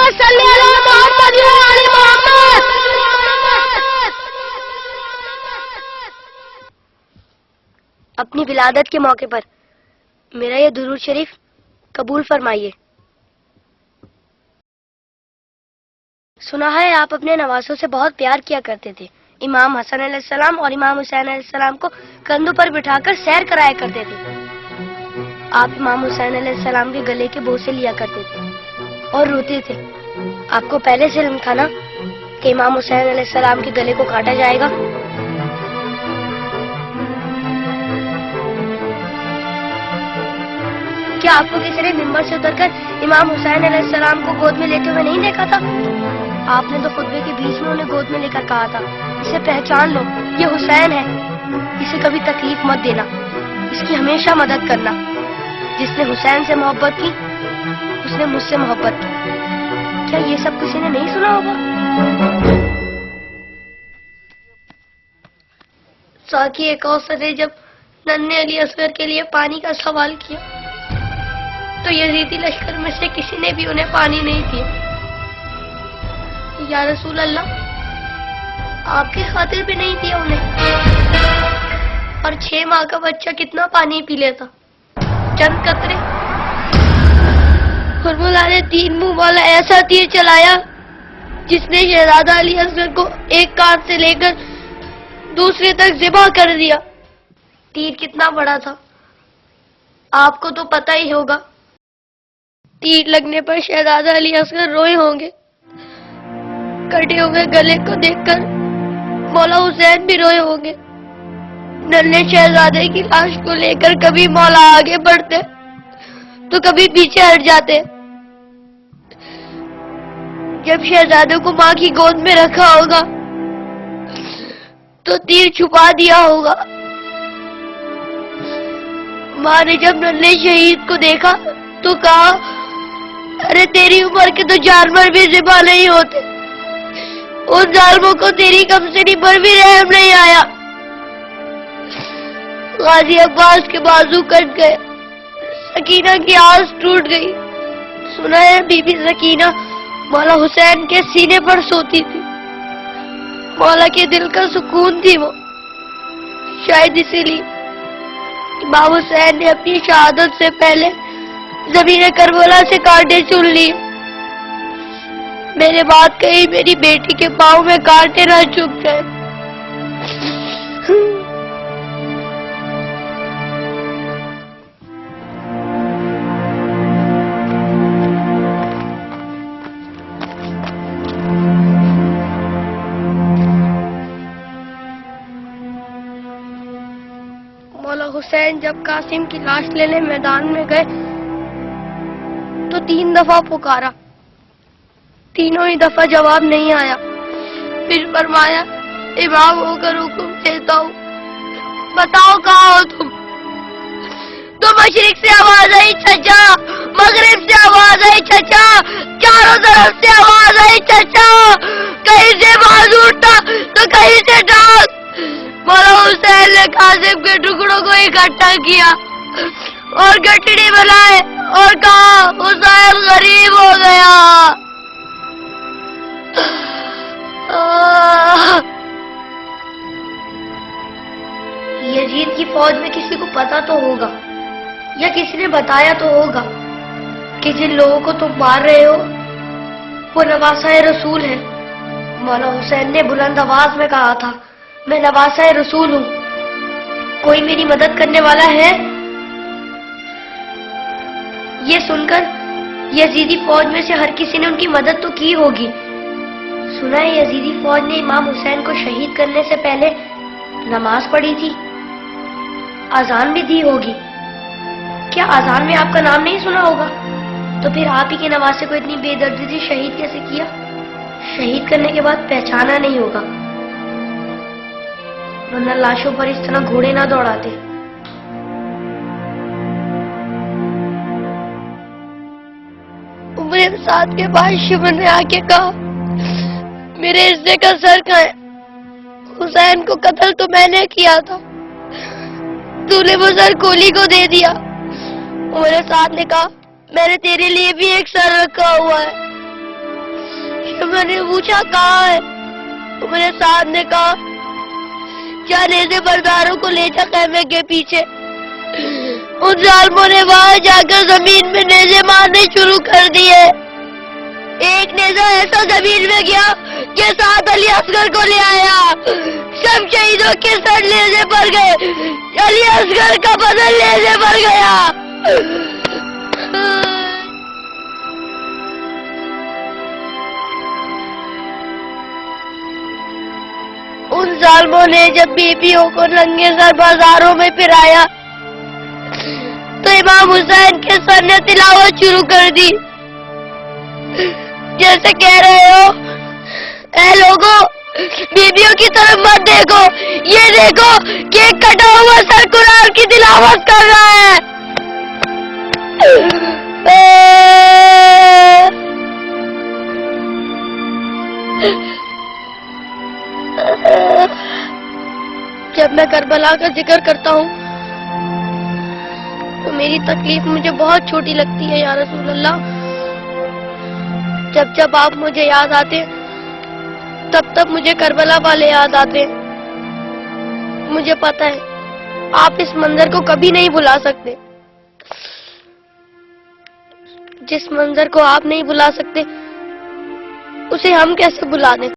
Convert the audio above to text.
صلی علی محمد وعلی محمد۔ اپنی ولادت کے موقع پر میرا یہ درود شریف قبول فرمائیے۔ سنا ہے آپ اپنے نوازوں سے بہت پیار کیا کرتے تھے۔ امام حسن علیہ السلام اور امام حسین علیہ السلام کو کندھوں پر بٹھا کر سیر کرایا کرتے تھے۔ آپ امام حسین علیہ السلام کے گلے کے بوسے لیا کرتے تھے اور روتے تھے۔ آپ کو پہلے سے علم تھا نا کہ امام حسین علیہ السلام کے گلے کو کاٹا جائے گا؟ کیا آپ کو کسی نے ممبر سے اتر کر امام حسین علیہ السلام کو گود میں لیتے ہوئے نہیں دیکھا تھا؟ آپ نے تو خطبے کے بیچ میں انہیں گود میں لے کر کہا تھا، اسے پہچان لو، یہ حسین ہے، اسے کبھی تکلیف مت دینا، اس کی ہمیشہ مدد کرنا۔ جس نے حسین سے محبت کی اس نے مجھ سے محبت کی۔ کیا یہ سب کسی نے نہیں سنا ہوگا؟ ساقی کوثر نے جب ننھے علی اصغر کے لیے پانی کا سوال کیا تو یزیدی لشکر میں سے کسی نے بھی انہیں پانی نہیں دیا۔ یا رسول اللہ، آپ کی خاطر بھی نہیں دیا انہیں؟ اور 6 ماہ کا بچہ کتنا پانی پی لیتا؟ چند قطرے۔ حرملا نے 3 منہ والا ایسا تیر چلایا جس نے شہزادہ علی اصغر کو ایک کان سے لے کر دوسرے تک ذبح کر دیا۔ تیر کتنا بڑا تھا آپ کو تو پتہ ہی ہوگا۔ تیر لگنے پر شہزادہ علی اصغر روئے ہوں گے۔ کٹے ہوئے گلے کو دیکھ کر مولا حسین بھی روئے ہوں گے۔ ننھے شہزادے کی لاش کو لے کر کبھی مولا آگے بڑھتے تو کبھی پیچھے ہٹ جاتے۔ جب شہزادے کو ماں کی گود میں رکھا ہوگا تو تیر چھپا دیا ہوگا۔ ماں نے جب ننھے شہید کو دیکھا تو کہا، ارے تیری عمر کے تو جانور بھی ذبح نہیں ہوتے، ان ظالموں کو تیری کمسنی پر بھی رحم نہیں آیا۔ غازی عباس کے بازو کٹ گئے، سکینہ کی آس ٹوٹ گئی۔ سنا ہے بی بی سکینہ مولا حسین کے سینے پر سوتی تھی، مولا کے دل کا سکون تھی وہ۔ شاید اسی لیے امام حسین نے اپنی شہادت سے پہلے زمین کربلا سے کانٹے چن لیے۔ میرے بات کہیں میری بیٹی کے پاؤں میں کانٹے نہ چبھ جائے۔ مولا حسین جب قاسم کی لاش لینے میدان میں گئے تو 3 دفعہ پکارا، تینوں ہی دفعہ جواب نہیں آیا۔ پھر فرمایا، امام ہو کر حکم دیتا ہوں، بتاؤ کہاں ہو تم؟ تو مشرق سے آواز آئی چچا، مغرب سے آواز آئی چچا، چاروں طرف سے آواز آئی چچا، کہیں سے بازو اٹھا تو کہیں سے ڈانٹ۔ مولا حسین نے قاسم کے ٹکڑوں کو اکٹھا کیا اور گٹڑی بنائے اور کہا، حسین غریب ہو گیا۔ یزید کی فوج میں کسی کو پتا تو ہوگا یا کسی نے بتایا تو ہوگا کہ جن لوگوں کو تم مار رہے ہو وہ نواسۂ رسول ہے۔ مولا حسین نے بلند آواز میں کہا تھا، میں نواسۂ رسول ہوں، کوئی میری مدد کرنے والا ہے؟ یہ سن کر یزیدی فوج میں سے ہر کسی نے ان کی مدد تو کی ہوگی۔ سنا ہے یزیدی فوج نے امام حسین کو شہید کرنے سے پہلے نماز پڑھی تھی، اذان بھی دی ہوگی۔ کیا اذان میں آپ کا نام نہیں سنا ہوگا؟ تو پھر آپ ہی کے نواسے کو اتنی بے دردی سے شہید کیسے کیا؟ شہید کرنے کے بعد پہچانا نہیں ہوگا، ورنہ لاشوں پر اس طرح گھوڑے نہ دوڑاتے۔ عمر سعد کے بعد شمر نے آ کے کہا، میرے حصے کا سر کہاں ہے؟ حسین کو قتل تو میں نے کیا تھا، تو نے وہ سر کولی کو دے دیا۔ عمر سعد نے کہا، میں نے تیرے لیے بھی ایک سر رکھا ہوا ہے، تو میں نے پوچھا کہاں ہے؟ تو میرے ساتھ نے کہا کیا نیزے برداروں کو لے جا خیمے کے پیچھے. ان ظالموں نے وہاں جا کر زمین میں نیزے مارنے شروع کر دیے. ایک نیزہ ایسا زمین میں گیا کہ ساتھ علی اصغر کو لے آیا. سب شہیدوں کے سر نیزے پر گئے. علی اصغر کا بدن نیزے پر گیا. ان ظالموں نے جب بیویوں کو ننگے سر بازاروں میں پھرایا تو امام حسین کے سر نے تلاوت شروع کر دی. جیسے کہہ رہے ہو اے لوگوں بیویوں کی طرف مت دیکھو, یہ دیکھو کہ ایک کٹا ہوا سر قرآن کی تلاوت کر رہا ہے. جب میں کربلا کا ذکر کرتا ہوں تو میری تکلیف مجھے بہت چھوٹی لگتی ہے یا رسول اللہ. جب جب آپ مجھے یاد آتے تب تب مجھے کربلا والے یاد آتے. مجھے پتہ ہے آپ اس منظر کو کبھی نہیں بھلا سکتے. جس منظر کو آپ نہیں بھلا سکتے اسے ہم کیسے بھلا دیں.